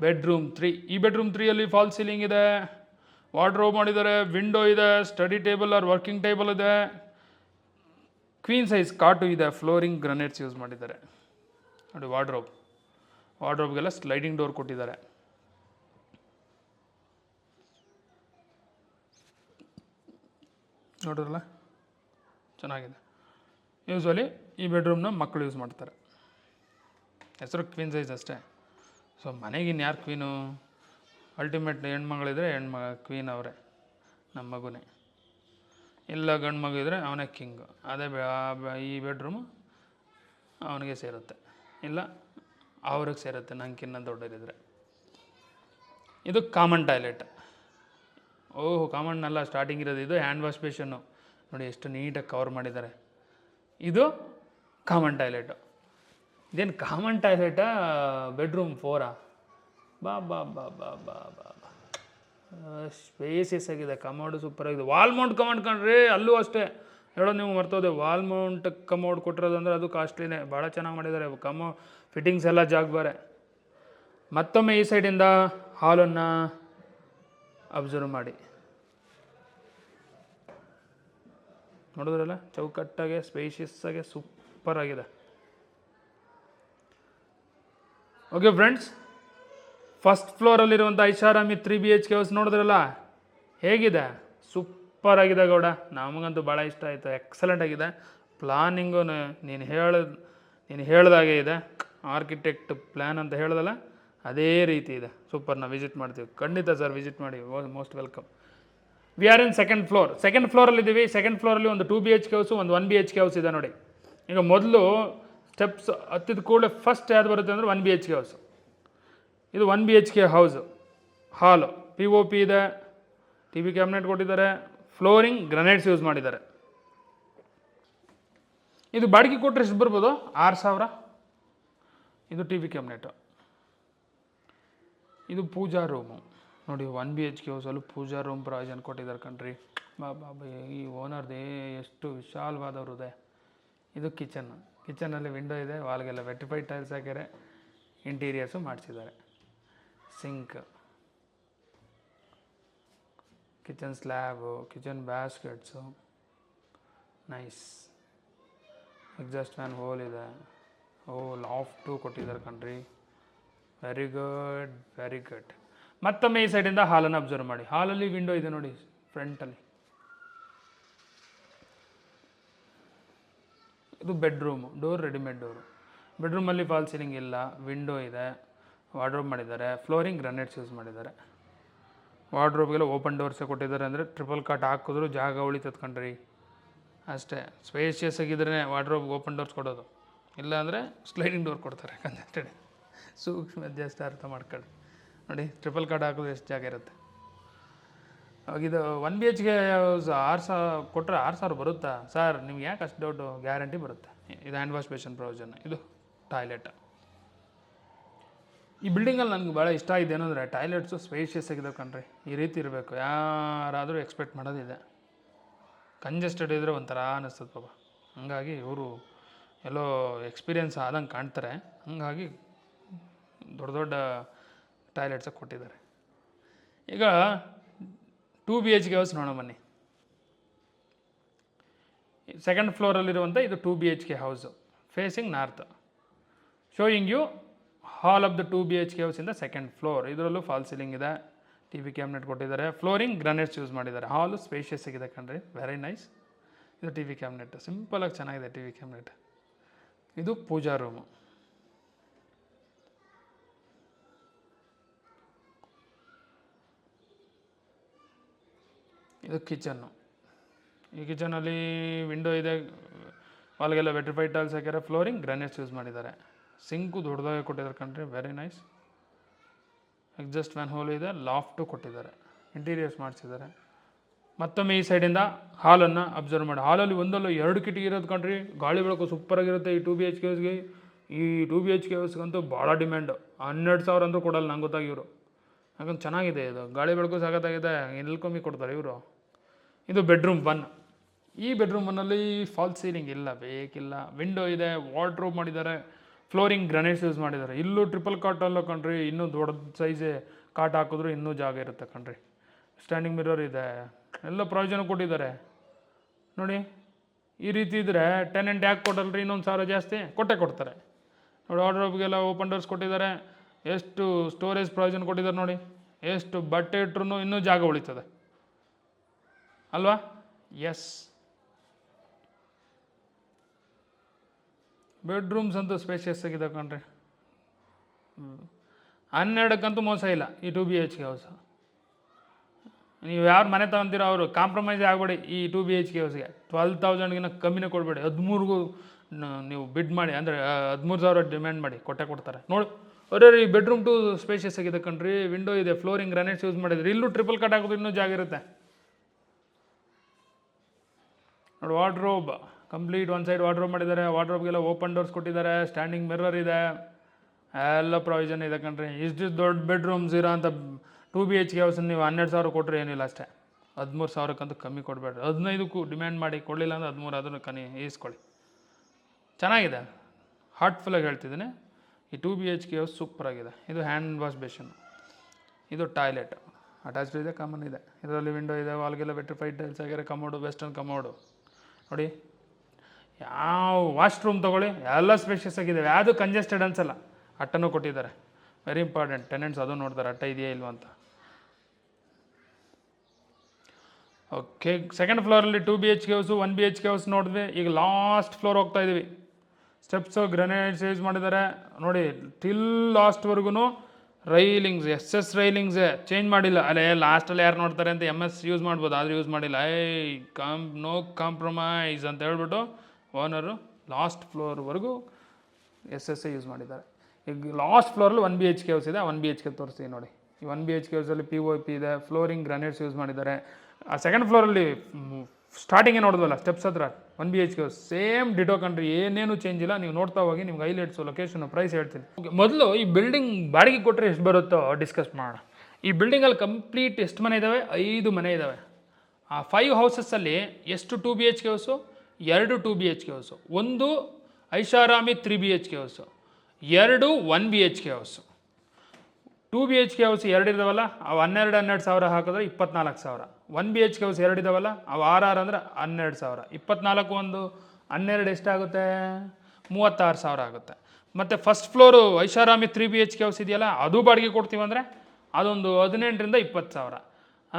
bedroom 3. ಈ ಬೆಡ್ರೂಮ್ 3ಅಲ್ಲಿ ಫಾಲ್ ಸೀಲಿಂಗ್ ಇದೆ, ವಾರ್ಡ್ರೋಬ್ ಮಾಡಿದ್ದಾರೆ, ವಿಂಡೋ ಇದೆ, study table or working table ಇದೆ, ಕ್ವೀನ್ ಸೈಜ್ ಕಾಟು ಇದೆ, ಫ್ಲೋರಿಂಗ್ ಗ್ರನೈಟ್ಸ್ ಯೂಸ್ ಮಾಡಿದ್ದಾರೆ. ನೋಡಿ, ವಾರ್ಡ್ರೋಬ್ಗೆಲ್ಲ ಸ್ಲೈಡಿಂಗ್ ಡೋರ್ ಕೊಟ್ಟಿದ್ದಾರೆ. ನೋಡಿದ್ರಲ್ಲ, ಚೆನ್ನಾಗಿದೆ. ಯೂಸ್ವಲಿ ಈ ಬೆಡ್ರೂಮ್ನ ಮಕ್ಕಳು ಯೂಸ್ ಮಾಡ್ತಾರೆ, ಹೆಸರು ಕ್ವೀನ್ ಸೈಜ್ ಅಷ್ಟೇ. ಸೊ ಮನೆಗಿನ್ನು ಯಾರು ಕ್ವೀನು? ಅಲ್ಟಿಮೇಟ್ ಹೆಣ್ಮಗಳಿದ್ರೆ ಕ್ವೀನ್ ಅವರೇ, ನಮ್ಮ ಮಗುನೇ. ಇಲ್ಲ ಗಂಡು ಮಗು ಇದ್ದರೆ ಅವನೇ ಕಿಂಗು. ಅದೇ ಈ ಬೆಡ್ರೂಮು ಅವನಿಗೆ ಸೇರುತ್ತೆ, ಇಲ್ಲ ಅವ್ರಿಗೆ ಸೇರುತ್ತೆ ನಂಗಿನ್ನ ದೊಡ್ಡದಿದ್ರೆ. ಇದು ಕಾಮನ್ ಟಾಯ್ಲೆಟ್. ಓಹ್ ಕಾಮನ್ನೆಲ್ಲ ಸ್ಟಾರ್ಟಿಂಗ್ ಇರೋದು ಇದು ಹ್ಯಾಂಡ್ ವಾಶ್ ಬೇಷನ್ನು ನೋಡಿ ಎಷ್ಟು ನೀಟಾಗಿ ಕವರ್ ಮಾಡಿದ್ದಾರೆ. ಇದು ಕಾಮನ್ ಟಾಯ್ಲೆಟು. ಇದೇನು ಕಾಮನ್ ಟಾಯ್ಲೆಟಾ ಬೆಡ್ರೂಮ್ 4 ಬಾ ಬಾ ಬಾ ಬಾ ಬಾ ಬಾ ಬಾ ಸ್ಪೇಸಿಯಸ್ ಆಗಿದೆ. ಕಮೋಡು ಸೂಪರ್ ಆಗಿದೆ. ವಾಲ್ ಮೌಂಟ್ ಕಮೋಡ್ ಕಂಡ್ರಿ, ಅಲ್ಲೂ ಅಷ್ಟೇ ಹೇಳೋದು ನೀವು ಮರ್ತೋದೆ. ವಾಲ್ ಮೌಂಟ್ ಕಮೋಡ್ ಕೊಟ್ಟಿರೋದು ಅಂದರೆ ಅದು ಕಾಸ್ಟ್ಲಿನೇ, ಭಾಳ ಚೆನ್ನಾಗಿ ಮಾಡಿದ್ದಾರೆ. ಫಿಟ್ಟಿಂಗ್ಸ್ ಎಲ್ಲ ಜಾಗ್ಬಾರೆ. ಮತ್ತೊಮ್ಮೆ ಈ ಸೈಡಿಂದ ಹಾಲನ್ನು ಅಬ್ಸರ್ವ್ ಮಾಡಿ, ನೋಡಿದ್ರಲ್ಲ ಚೌಕಟ್ಟಾಗೆ ಸ್ಪೇಷಿಯಸ್ ಆಗಿ ಸೂಪರ್ ಆಗಿದೆ. ಓಕೆ ಫ್ರೆಂಡ್ಸ್, ಫಸ್ಟ್ ಫ್ಲೋರಲ್ಲಿರುವಂಥ ಐಷಾರಾಮಿ 3 BHK ಹೌಸ್ ನೋಡಿದ್ರಲ್ಲ ಹೇಗಿದೆ, ಸೂಪರ್ ಆಗಿದೆ ಗೌಡ. ನಮಗಂತೂ ಭಾಳ ಇಷ್ಟ ಆಯಿತು, ಎಕ್ಸಲೆಂಟ್ ಆಗಿದೆ. ಪ್ಲಾನಿಂಗು ನೀನು ಹೇಳ್ದಾಗೆ ಇದೆ. ಆರ್ಕಿಟೆಕ್ಟ್ ಪ್ಲ್ಯಾನ್ ಅಂತ ಹೇಳ್ದಲ್ಲ ಅದೇ ರೀತಿ ಇದೆ. ಸೂಪರ್. ನಾವು ವಿಸಿಟ್ ಮಾಡ್ತೀವಿ ಖಂಡಿತ ಸರ್, ವಿಸಿಟ್ ಮಾಡಿ, most welcome. We are in second floor. Second ಫ್ಲೋರಲ್ಲಿದ್ದೀವಿ. ಸೆಕೆಂಡ್ ಫ್ಲೋರಲ್ಲಿ ಒಂದು 2 BHK ಹೌಸು, ಒಂದು 1 BHK ಹೌಸ್ ಇದೆ ನೋಡಿ. ಈಗ ಮೊದಲು ಸ್ಟೆಪ್ಸ್ ಹತ್ತಿದ ಕೂಡಲೇ ಫಸ್ಟ್ ಯಾವ್ದು ಬರುತ್ತೆ ಅಂದರೆ 1 BHK ಹೌಸು. ಇದು 1 BHK ಹೌಸು. ಹಾಲು POP ಇದೆ, TV ಕ್ಯಾಬಿನೆಟ್ ಕೊಟ್ಟಿದ್ದಾರೆ, ಫ್ಲೋರಿಂಗ್ ಗ್ರನೈಟ್ಸ್ ಯೂಸ್ ಮಾಡಿದ್ದಾರೆ. ಇದು ಬಾಡಿಗೆ ಕೊಟ್ಟರೆ ಎಷ್ಟು ಬರ್ಬೋದು? 6,000. ಇದು TV ಕ್ಯಾಬಿನೆಟು. ಇದು ಪೂಜಾ ರೂಮು ನೋಡಿ. 1 BHK ಹೌಸಲ್ಲೂ ಪೂಜಾ ರೂಮ್ ಪ್ರಾವಿಷನ್ ಕೊಟ್ಟಿದ್ದಾರೆ ಕಣ್ರಿ. ಬಾಬಾ ಈ ಓನರ್ದೇ ಎಷ್ಟು ವಿಶಾಲವಾದ ಹೃದಯ. ಇದು ಕಿಚನಲ್ಲಿ ವಿಂಡೋ ಇದೆ, ವಾಲ್ಗೆಲ್ಲ ವೆಟಿಫೈಡ್ ಟೈಲ್ಸ್ ಹಾಕ್ಯಾರೆ, ಇಂಟೀರಿಯರ್ಸು ಮಾಡಿಸಿದ್ದಾರೆ. Sink, kitchen slab, kitchen baskets, nice. Exhaust fan hole ಇದೆ. ಲಾಫ್ಟು ಕೊಟ್ಟಿದ್ದಾರೆ ಕಣ್ರಿ. Very good, very good. ಮತ್ತೊಮ್ಮೆ ಈ ಸೈಡಿಂದ ಹಾಲನ್ನು ಅಬ್ಸರ್ವ್ ಮಾಡಿ. ಹಾಲಲ್ಲಿ ವಿಂಡೋ ಇದೆ ನೋಡಿ ಫ್ರಂಟಲ್ಲಿ. ಇದು ಬೆಡ್ರೂಮು. Door readymade door. ಬೆಡ್ರೂಮಲ್ಲಿ ಫಾಲ್ ಸೀಲಿಂಗ್ ಇಲ್ಲ, ವಿಂಡೋ ಇದೆ, ವಾರ್ಡ್ರೋಬ್ ಮಾಡಿದ್ದಾರೆ, ಫ್ಲೋರಿಂಗ್ ಗ್ರನೈಟ್ಸ್ ಯೂಸ್ ಮಾಡಿದ್ದಾರೆ. ವಾರ್ಡ್ರೋಬ್ಗೆಲ್ಲ ಓಪನ್ ಡೋರ್ಸೇ ಕೊಟ್ಟಿದ್ದಾರೆ, ಅಂದರೆ ಟ್ರಿಪಲ್ ಕಾಟ್ ಹಾಕಿದ್ರು ಜಾಗ ಉಳಿತದ ಕಣ್ರಿ. ಅಷ್ಟೇ, ಸ್ಪೇಷಿಯಸ್ ಆಗಿದ್ದರೆ ವಾರ್ಡ್ರೋಬ್ ಓಪನ್ ಡೋರ್ಸ್ ಕೊಡೋದು, ಇಲ್ಲ ಅಂದರೆ ಸ್ಲೈಡಿಂಗ್ ಡೋರ್ ಕೊಡ್ತಾರೆ. ಯಾಕಂದರೆ ಸೂಕ್ಷ್ಮ ವ್ಯತ್ಯಾಸ ಅರ್ಥ ಮಾಡ್ಕೊಳ್ಳಿ. ನೋಡಿ ಟ್ರಿಪಲ್ ಕಾಟ್ ಹಾಕಿದ್ರೆ ಎಷ್ಟು ಜಾಗ ಇರುತ್ತೆ. ಇದು 1 BHK 6,000 ಕೊಟ್ಟರೆ 6,000 ಬರುತ್ತಾ ಸರ್? ನಿಮ್ಗೆ ಯಾಕೆ ಅಷ್ಟು ದೊಡ್ಡ? ಗ್ಯಾರಂಟಿ ಬರುತ್ತೆ. ಇದು ಹ್ಯಾಂಡ್ ವಾಶ್ ಬೇಷನ್ ಪ್ರೊವಿಷನ್. ಇದು ಟಾಯ್ಲೆಟ್. ಈ ಬಿಲ್ಡಿಂಗಲ್ಲಿ ನನಗೆ ಭಾಳ ಇಷ್ಟ ಆಗಿದೆ ಏನಂದರೆ ಟಾಯ್ಲೆಟ್ಸು ಸ್ಪೇಷಿಯಸ್ ಆಗಿದೆ ಕಣ್ರಿ. ಈ ರೀತಿ ಇರಬೇಕು, ಯಾರಾದರೂ ಎಕ್ಸ್ಪೆಕ್ಟ್ ಮಾಡೋದಿದೆ. ಕಂಜೆಸ್ಟೆಡ್ ಇದ್ದರೆ ಒಂಥರ ಅನ್ನಿಸ್ತದೆ ಪಾಪ. ಹಾಗಾಗಿ ಇವರು ಎಲ್ಲೋ ಎಕ್ಸ್ಪೀರಿಯೆನ್ಸ್ ಆದಂಗೆ ಕಾಣ್ತಾರೆ. ಹಾಗಾಗಿ ದೊಡ್ಡ ದೊಡ್ಡ ಟಾಯ್ಲೆಟ್ಸ ಕೊಟ್ಟಿದ್ದಾರೆ. ಈಗ 2 BHK ಹೌಸ್ ನೋಡೋಣ ಬನ್ನಿ. ಸೆಕೆಂಡ್ ಫ್ಲೋರಲ್ಲಿರುವಂಥ ಇದು 2 BHK house, facing north. Showing you hall of the 2 BHK house in the second floor. ಇದರಲ್ಲೂ ಫಾಲ್ ಸೀಲಿಂಗ್ ಇದೆ, TV ಕ್ಯಾಬಿನೆಟ್ ಕೊಟ್ಟಿದ್ದಾರೆ, ಫ್ಲೋರಿಂಗ್ ಗ್ರನೈಟ್ಸ್ ಯೂಸ್ ಮಾಡಿದ್ದಾರೆ. ಹಾಲು ಸ್ಪೇಷಿಯಸ್ ಆಗಿದೆ ಕಣ್ರಿ, ವೆರಿ ನೈಸ್. ಇದು TV ಕ್ಯಾಬಿನೆಟ್, ಸಿಂಪಲಾಗಿ ಚೆನ್ನಾಗಿದೆ TV ಕ್ಯಾಬಿನೆಟ್. ಇದು ಪೂಜಾ ರೂಮು. ಇದು ಕಿಚನ್ನು. ಈ ಕಿಚನಲ್ಲಿ ವಿಂಡೋ ಇದೆ, ವಾಲ್ಗೆಲ್ಲ ವೆಟ್ರಿಫೈಡ್ ಟೈಲ್ಸ್ ಹಾಕ್ಯಾರೆ, ಫ್ಲೋರಿಂಗ್ ಗ್ರನೈಟ್ಸ್ ಯೂಸ್ ಮಾಡಿದ್ದಾರೆ. ಸಿಂಕು ದೊಡ್ಡದಾಗಿ ಕೊಟ್ಟಿದ್ದಾರೆ ಕಣ್ರಿ, very nice. Exhaust fan hole ಇದೆ, ಲಾಫ್ಟು ಕೊಟ್ಟಿದ್ದಾರೆ, ಇಂಟೀರಿಯರ್ಸ್ ಮಾಡಿಸಿದ್ದಾರೆ. ಮತ್ತೊಮ್ಮೆ ಈ ಸೈಡಿಂದ ಹಾಲನ್ನು ಅಬ್ಸರ್ವ್ ಮಾಡಿ. ಹಾಲಲ್ಲಿ ಒಂದಲ್ಲ 2 ಕಿಟಕಿ ಇರೋದು ಕಣ್ರಿ. ಗಾಳಿ ಬೆಳಕು ಸೂಪರಾಗಿರುತ್ತೆ ಈ 2 BHK ಹೌಸ್ಗೆ. ಈ 2 BHK ಹೌಸ್ಗಂತೂ ಭಾಳ ಡಿಮ್ಯಾಂಡು. 12,000 ಅಂತೂ ಕೊಡಲ್ಲ ನಂಗೆ ಗೊತ್ತಾಗಿ ಇವರು. ಯಾಕಂದ್ರೆ ಚೆನ್ನಾಗಿದೆ ಇದು, ಗಾಳಿ ಬೆಳಕು ಸಾಕತ್ತಾಗಿದೆ, ಎಲ್ಲಿ ಕಮ್ಮಿ ಕೊಡ್ತಾರೆ ಇವರು. ಇದು ಬೆಡ್ರೂಮ್ 1. ಈ ಬೆಡ್ರೂಮ್ 1ಅಲ್ಲಿ ಫಾಲ್ ಸೀಲಿಂಗ್ ಇಲ್ಲ, ಬೇಕಿಲ್ಲ. ವಿಂಡೋ ಇದೆ, ವಾರ್ಡ್ರೋಬ್ ಮಾಡಿದ್ದಾರೆ, ಫ್ಲೋರಿಂಗ್ ಗ್ರನೈಟ್ಸ್ ಯೂಸ್ ಮಾಡಿದ್ದಾರೆ. ಇಲ್ಲೂ ಟ್ರಿಪಲ್ ಕಾಟ್ ಅಲ್ಲ ಕಣ್ರಿ, ಇನ್ನೂ ದೊಡ್ಡ ಸೈಜೇ ಕಾಟ್ ಹಾಕಿದ್ರು ಇನ್ನೂ ಜಾಗ ಇರುತ್ತೆ ಕಣ್ರಿ. ಸ್ಟ್ಯಾಂಡಿಂಗ್ ಮಿರರ್ ಇದೆ, ಎಲ್ಲ ಪ್ರಯೋಜನ ಕೊಟ್ಟಿದ್ದಾರೆ ನೋಡಿ. ಈ ರೀತಿ ಇದ್ದರೆ ಟೆನೆಂಟ್ ಯಾಕೆ ಕೊಡಲ್ರಿ? ಇನ್ನೊಂದು 1,000 ಜಾಸ್ತಿ ಕೊಡ್ತಾರೆ ನೋಡಿ. ವಾರ್ಡ್ರೋಬ್ಗೆಲ್ಲ ಓಪನ್ ಡೋರ್ಸ್ ಕೊಟ್ಟಿದ್ದಾರೆ, ಎಷ್ಟು ಸ್ಟೋರೇಜ್ ಪ್ರಯೋಜನ ಕೊಟ್ಟಿದ್ದಾರೆ ನೋಡಿ. ಎಷ್ಟು ಬಟ್ಟೆ ಇಟ್ಟರು ಇನ್ನೂ ಜಾಗ ಉಳಿತದೆ ಅಲ್ವಾ? ಎಸ್. ಬೆಡ್ರೂಮ್ಸ್ ಅಂತೂ ಸ್ಪೇಷಿಯಸ್ ಆಗಿದೆ ಕಣ್ರಿ. 12ಕ್ಕಂತೂ ಮೋಸ ಇಲ್ಲ ಈ 2 BHK ಹೌಸ್. ನೀವು ಯಾರು ಮನೆ ತಗೊಂತೀರೋ ಅವರು ಕಾಂಪ್ರಮೈಸ್ ಆಗಬೇಡಿ ಈ 2 BHK ಹೌಸ್ಗೆ. 12,000ಗಿನ್ನ ಕಮ್ಮಿನೇ ಕೊಡಬೇಡಿ. 13ಗೂ ನೀವು ಬಿಡ್ ಮಾಡಿ, ಅಂದರೆ 13,000 ಡಿಮ್ಯಾಂಡ್ ಮಾಡಿ ಕೊಡ್ತಾರೆ. ನೋಡಿ ಅರೆ ಈ ಬೆಡ್ರೂಮ್ ಟು ಸ್ಪೇಷಿಯಸ್ ಆಗಿದೆ ಕಣ್ರಿ, ವಿಂಡೋ ಇದೆ, ಫ್ಲೋರಿಂಗ್ ಗ್ರಾನೈಟ್ಸ್ ಯೂಸ್ ಮಾಡಿದ್ರೆ, ಇಲ್ಲೂ ಟ್ರಿಪಲ್ ಕಟ್ ಹಾಕೋದು ಇನ್ನೂ ಜಾಗ ಇರುತ್ತೆ ನೋಡಿ. Wardrobe complete one side wardrobe ಮಾಡಿದ್ದಾರೆ. ವಾರ್ಡ್ರೋಬ್ಗೆಲ್ಲ ಓಪನ್ ಡೋರ್ಸ್ ಕೊಟ್ಟಿದ್ದಾರೆ, ಸ್ಟ್ಯಾಂಡಿಂಗ್ ಮಿರರ್ ಇದೆ, ಎಲ್ಲ ಪ್ರಾವಿಷನ್ ಇದೆ ಕಣ್ರಿ. ಇಷ್ಟು ದೊಡ್ಡ ಬೆಡ್ರೂಮ್ಸ್ ಇರೋ ಅಂಥ 2 BHK ಹೌಸ್ ನೀವು 12,000 ಕೊಟ್ಟರೆ ಏನಿಲ್ಲ ಅಷ್ಟೇ. 13,000ಕ್ಕಂತೂ ಕಮ್ಮಿ ಕೊಡಬೇಡ್ರಿ. 15ಕ್ಕೂ ಡಿಮ್ಯಾಂಡ್ ಮಾಡಿ, ಕೊಡಲಿಲ್ಲ ಅಂದರೆ 13 ಅದನ್ನು ಈಸ್ಕೊಳ್ಳಿ. ಚೆನ್ನಾಗಿದೆ, ಹಾರ್ಟ್ಫುಲ್ಲಾಗಿ ಹೇಳ್ತಿದ್ದೀನಿ. ಈ 2 BHK ಹೌಸ್ ಸೂಪರಾಗಿದೆ. ಇದು ಹ್ಯಾಂಡ್ ವಾಶ್ ಬೇಷನ್, ಇದು ಟಾಯ್ಲೆಟ್ ಅಟ್ಯಾಚ್ಡ್ ಇದೆ, ಕಾಮನ್ ಇದೆ. ಇದರಲ್ಲಿ ವಿಂಡೋ ಇದೆ, ವಾಲ್ಗೆಲ್ಲ ವೆಟ್ರಿಫೈಡ್ ಟೈಲ್ಸ್ ಆಗಿರೋ ಕಮೋಡು, ವೆಸ್ಟರ್ನ್ ಕಮೋಡು ನೋಡಿ. ಯಾವ ವಾಶ್ರೂಮ್ ತೊಗೊಳ್ಳಿ ಎಲ್ಲ ಸ್ಪೇಷಿಯಸ್ ಆಗಿದೆ, ಯಾವುದು ಕಂಜೆಸ್ಟೆಡ್ ಅನ್ಸಲ್ಲ. ಅಟ್ಟನೂ ಕೊಟ್ಟಿದ್ದಾರೆ, ವೆರಿ ಇಂಪಾರ್ಟೆಂಟ್. ಟೆನೆಂಟ್ಸ್ ಅದು ನೋಡ್ತಾರೆ ಅಟ್ಟ ಇದೆಯಾ ಇಲ್ವಾ ಅಂತ. ಓಕೆ, ಸೆಕೆಂಡ್ ಫ್ಲೋರಲ್ಲಿ 2 BHK ಹೌಸು, 1 BHK ಹೌಸ್ ನೋಡಿದ್ವಿ. ಈಗ ಲಾಸ್ಟ್ ಫ್ಲೋರ್ ಹೋಗ್ತಾ ಇದ್ದೀವಿ. ಸ್ಟೆಪ್ಸು ಗ್ರೆನೇಡ್ಸ್ ಯೂಸ್ ಮಾಡಿದ್ದಾರೆ ನೋಡಿ. ಟಿಲ್ ಲಾಸ್ಟ್ವರೆಗೂ ರೈಲಿಂಗ್ಸ್, SS ರೈಲಿಂಗ್ಸೇ, ಚೇಂಜ್ ಮಾಡಿಲ್ಲ. ಅಲ್ಲೇ ಲಾಸ್ಟಲ್ಲಿ ಯಾರು ನೋಡ್ತಾರೆ ಅಂತ MS ಯೂಸ್ ಮಾಡ್ಬೋದು, ಆದರೆ ಯೂಸ್ ಮಾಡಿಲ್ಲ. ನೋ ಕಾಂಪ್ರಮೈಸ್ ಅಂತ ಹೇಳ್ಬಿಟ್ಟು ಓನರು ಲಾಸ್ಟ್ ಫ್ಲೋರ್ವರೆಗೂ SS ಯೂಸ್ ಮಾಡಿದ್ದಾರೆ. ಈಗ ಲಾಸ್ಟ್ ಫ್ಲೋರಲ್ಲಿ 1 BHK ಹೌಸ್ ಇದೆ. 1 BHK ತೋರಿಸ್ತೀವಿ ನೋಡಿ. ಈ 1 BHK ಹೌಸಲ್ಲಿ POP ಇದೆ, ಫ್ಲೋರಿಂಗ್ ಗ್ರಾನೈಟ್ಸ್ ಯೂಸ್ ಮಾಡಿದ್ದಾರೆ. ಆ ಸೆಕೆಂಡ್ ಫ್ಲೋರಲ್ಲಿ ಸ್ಟಾರ್ಟಿಂಗೇ ನೋಡಿದ್ವಲ್ಲ ಸ್ಟೆಪ್ಸ್ ಹತ್ರ 1 BHK ಹೌಸ್ ಸೇಮ್ ಡಿಟೋ ಕಂಡ್ರಿ, ಏನೇನು ಚೇಂಜ್ ಇಲ್ಲ. ನೀವು ನೋಡ್ತಾ ಹೋಗಿ, ನಿಮ್ಗೆ ಹೈಲೈಟ್ಸು, ಲೊಕೇಶನ್, ಪ್ರೈಸ್ ಹೇಳ್ತೀನಿ. ಓಕೆ, ಮೊದಲು ಈ ಬಿಲ್ಡಿಂಗ್ ಬಾಡಿಗೆ ಕೊಟ್ಟರೆ ಎಷ್ಟು ಬರುತ್ತೋ ಡಿಸ್ಕಸ್ ಮಾಡೋಣ. ಈ ಬಿಲ್ಡಿಂಗಲ್ಲಿ ಕಂಪ್ಲೀಟ್ ಎಷ್ಟು ಮನೆ ಇದ್ದಾವೆ? 5 ಮನೆ ಇದ್ದಾವೆ. ಆ 5 ಹೌಸಸ್ಸಲ್ಲಿ ಎಷ್ಟು 2 BHK ಹೌಸು? 2 2 BHK ಹೌಸು, ಒಂದು ಐಷಾರಾಮಿ 3 BHK house, 2 1 BHK house. 2 BHK house 2 ಇದಾವಲ್ಲ, ಅವು 12 ಸಾವಿರ ಹಾಕಿದ್ರೆ 24,000. 1 BHK ಹೌಸ್ 2 ಇದಾವಲ್ಲ, ಅವು 6 ಅಂದರೆ 12,000. 24 ಒಂದು 12 ಎಷ್ಟಾಗುತ್ತೆ? 36,000 ಆಗುತ್ತೆ. ಮತ್ತು ಫಸ್ಟ್ ಫ್ಲೋರು ಐಷಾರಾಮಿ 3 BHK ಹೌಸ್ ಇದೆಯಲ್ಲ, ಅದು ಬಾಡಿಗೆ ಕೊಡ್ತೀವಂದರೆ ಅದೊಂದು 18ರಿಂದ 20,000,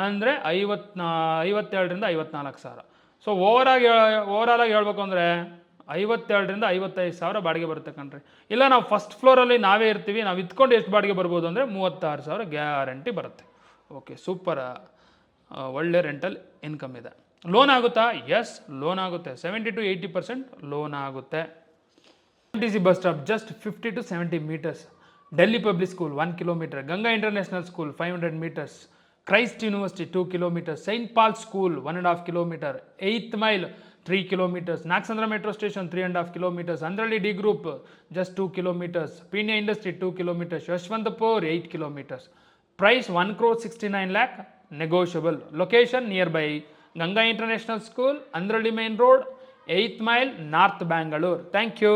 ಅಂದರೆ 57ರಿಂದ 54,000. ಸೊ ಓವರಾಲಾಗಿ ಹೇಳ್ಬೇಕು ಅಂದರೆ 52ರಿಂದ 55,000 ಬಾಡಿಗೆ ಬರುತ್ತೆ ಕಣ್ರಿ. ಇಲ್ಲ ನಾವು ಫಸ್ಟ್ ಫ್ಲೋರಲ್ಲಿ ನಾವೇ ಇರ್ತೀವಿ, ನಾವು ಇದ್ಕೊಂಡು ಎಷ್ಟು ಬಾಡಿಗೆ ಬರ್ಬೋದು ಅಂದರೆ 36,000 ಗ್ಯಾರಂಟಿ ಬರುತ್ತೆ. ಓಕೆ, ಸೂಪರ್, ಒಳ್ಳೆ ರೆಂಟಲ್ ಇನ್ಕಮ್ ಇದೆ. ಲೋನ್ ಆಗುತ್ತಾ? ಎಸ್, ಲೋನ್ ಆಗುತ್ತೆ. 70 to 80% ಲೋನ್ ಆಗುತ್ತೆ. MTC bus stop just 50 to 70 meters. Delhi public school 1 kilometer. Ganga international school 500 meters. Christ university 2 kilometers. Saint Paul school 1.5 kilometer. 8th mile 3 kilometers. Nagasandra metro station 3.5 kilometers. Andrahalli D group just 2 kilometers. Peenya industry 2 kilometers. Yeshwanthpur 8 kilometers. Price 1,69 lakh, negotiable. Location nearby Ganga international school, Andrahalli main road, 8th mile, north Bengaluru. Thank you.